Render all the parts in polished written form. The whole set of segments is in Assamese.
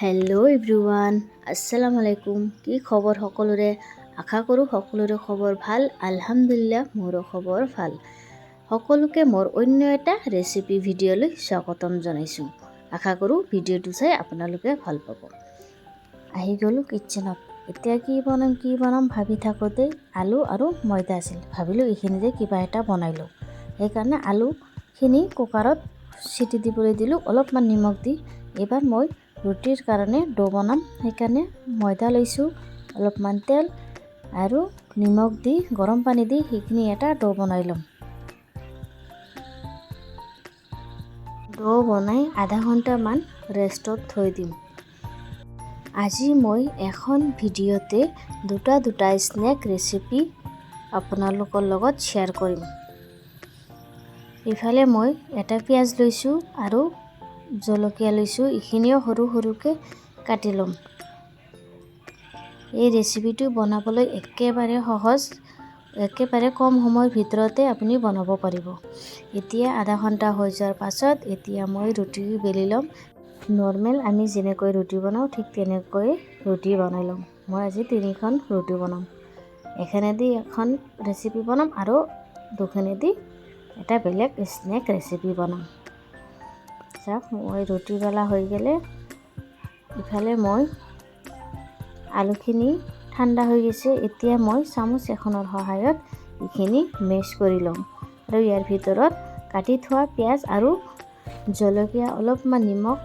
হেল্ল' এভৰিৱান, আসসালামু আলাইকুম। কি খবৰ সকলোৰে? আশা কৰোঁ সকলোৰে খবৰ ভাল। আলহামদুলিল্লাহ, মোৰো খবৰ ভাল। সকলোকে মোৰ অন্য এটা ৰেচিপি ভিডিঅ'লৈ স্বাগতম জনাইছোঁ। আশা কৰোঁ ভিডিঅ'টো চাই আপোনালোকে ভাল পাব। আহি গ'লোঁ কিটচেনত। এতিয়া কি বনাম ভাবি থাকোঁতে আলু আৰু ময়দা আছিল। ভাবিলোঁ এইখিনিতে কিবা এটা বনাই লওঁ। সেইকাৰণে আলুখিনি কুকাৰত চিটি দিবলৈ দিলোঁ অলপমান নিমখ দি। এইবাৰ মই ৰুটিৰ কাৰণে ডো বনাম, সেইকাৰণে ময়দা লৈছোঁ, অলপমান তেল আৰু নিমখ দি গৰম পানী দি সেইখিনি এটা ডো বনাই ল'ম। ডো বনাই আধা ঘণ্টামান ৰেষ্টত থৈ দিম। আজি মই এখন ভিডিঅ'তে দুটা স্নেক ৰেচিপি আপোনালোকৰ লগত শ্বেয়াৰ কৰিম। ইফালে মই এটা পিঁয়াজ লৈছোঁ আৰু জলকীয়া লৈছোঁ, এইখিনিও সৰু সৰুকৈ কাটি ল'ম। এই ৰেচিপিটো বনাবলৈ একেবাৰে সহজ, একেবাৰে কম সময়ৰ ভিতৰতে আপুনি বনাব পাৰিব। এতিয়া আধা ঘণ্টা হৈ যোৱাৰ পাছত এতিয়া মই ৰুটি বেলি ল'ম। নৰ্মেল আমি যেনেকৈ ৰুটি বনাওঁ ঠিক তেনেকৈ ৰুটি বনাই ল'ম। মই আজি 3খন ৰুটি বনাম। এখনেদি এখন ৰেচিপি বনাম আৰু দুখনেদি এটা বেলেগ স্নেক ৰেচিপি বনাম। চাওক, মই ৰুটি বেলা হৈ গ'লে ইফালে মই আলুখিনি ঠাণ্ডা হৈ গৈছে। এতিয়া মই চামুচ এখনৰ সহায়ত এইখিনি মেছ কৰি ল'ম আৰু ইয়াৰ ভিতৰত কাটি থোৱা পিঁয়াজ আৰু জলকীয়া অলপমান নিমখ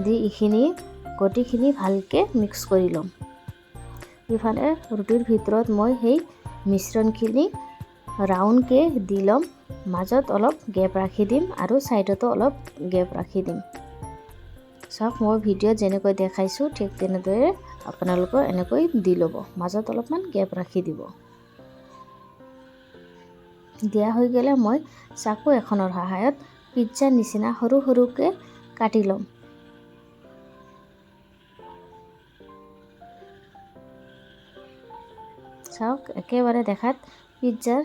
দি এইখিনি গোটেইখিনি ভালকৈ মিক্স কৰি ল'ম। ইফালে ৰুটিৰ ভিতৰত মই সেই মিশ্ৰণখিনি ৰাউণ্ডকৈ দি ল'ম। মাজত অলপ গেপ ৰাখি দিম আৰু ছাইডতো অলপ গেপ ৰাখি দিম। চাওক, মই ভিডিঅ'ত যেনেকৈ দেখাইছোঁ ঠিক তেনেদৰে আপোনালোকৰ এনেকৈ দি ল'ব। মাজত অলপমান গেপ ৰাখি দিব। দিয়া হৈ গ'লে মই চাকু এখনৰ সহায়ত পিজ্জাৰ নিচিনা সৰু সৰুকৈ কাটি ল'ম। চাওক, একেবাৰে দেখাত পিজ্জাৰ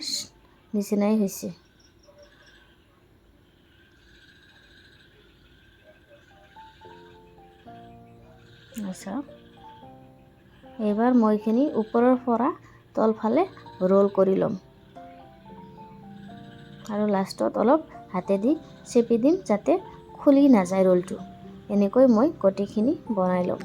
নিচিনাই হৈছে। চাওক, এইবাৰ মই এইখিনি ওপৰৰ পৰা তলফালে ৰোল কৰি ল'ম আৰু লাষ্টত অলপ হাতেদি চেপি দিম যাতে খুলি নাযায় ৰোলটো। এনেকৈ মই গোটেইখিনি বনাই ল'ম।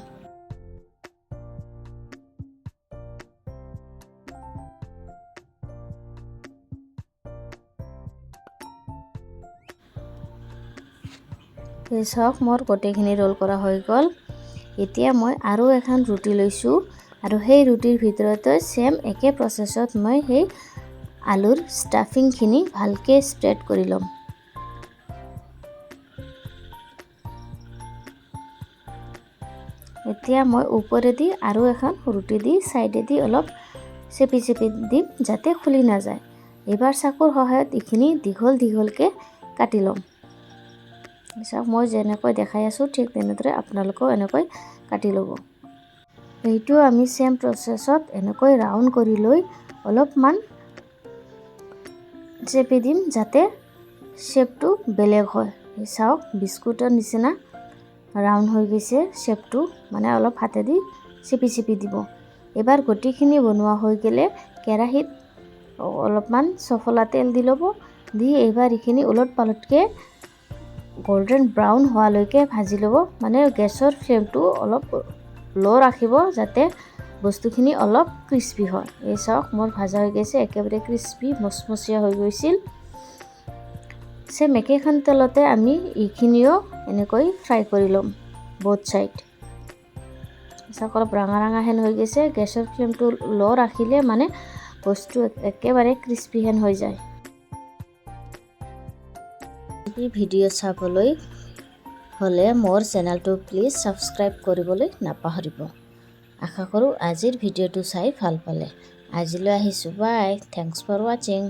চাওক, মোৰ গোটেইখিনি ৰোল কৰা হৈ গ'ল। এতিয়া মই আৰু এখন ৰুটি লৈছোঁ আৰু সেই ৰুটিৰ ভিতৰতে ছেম একে প্ৰচেছত মই সেই আলুৰ ষ্টাফিংখিনি ভালকৈ স্প্ৰেড কৰি ল'ম। এতিয়া মই ওপৰেদি আৰু এখন ৰুটি দি ছাইডেদি অলপ চেপি দিম যাতে খুলি নাযায়। এইবাৰ চাকুৰ সহায়ত এইখিনি দীঘলকৈ কাটি ল'ম। চাওক, মই যেনেকৈ দেখাই আছোঁ ঠিক তেনেদৰে আপোনালোকেও এনেকৈ কাটি ল'ব। এইটো আমি ছেম প্ৰচেছত এনেকৈ ৰাউণ্ড কৰি লৈ অলপমান চেপি দিম যাতে শ্বেপটো বেলেগ হয়। চাওক, বিস্কুটৰ নিচিনা ৰাউণ্ড হৈ গৈছে শ্বেপটো, মানে অলপ হাতেদি চেপি দিব। এবাৰ গোটেইখিনি বনোৱা হৈ গ'লে কেৰাহীত অলপমান চফলা তেল দি ল'ব। দি এইবাৰ এইখিনি ওলট পালটকৈ গল্ডেন ব্ৰাউন হোৱালৈকে ভাজি ল'ব। মানে গেছৰ ফ্লেমটো অলপ ল' ৰাখিব যাতে বস্তুখিনি অলপ ক্ৰিস্পি হয়। এই চাওক, মোৰ ভাজা হৈ গৈছে, একেবাৰে ক্ৰিস্পি মচমচীয়া হৈ গৈছিল। ছেম একেখন তেলতে আমি এইখিনিও এনেকৈ ফ্ৰাই কৰি ল'ম both side। চাওক, অলপ ৰঙা হেন হৈ গৈছে। গেছৰ ফ্লেমটো ল' ৰাখিলে মানে বস্তু একেবাৰে ক্ৰিস্পি হেন হৈ যায়। ভিডিঅ' চাবলৈ হ'লে মোৰ চেনেলটো প্লিজ ছাবস্ক্ৰাইব কৰিবলৈ নাপাহৰিব। আশা কৰোঁ আজিৰ ভিডিঅ'টো চাই ভাল পালে। আজিলৈ আহিছোঁ, বাই, থেংকছ ফৰ ৱাচিং।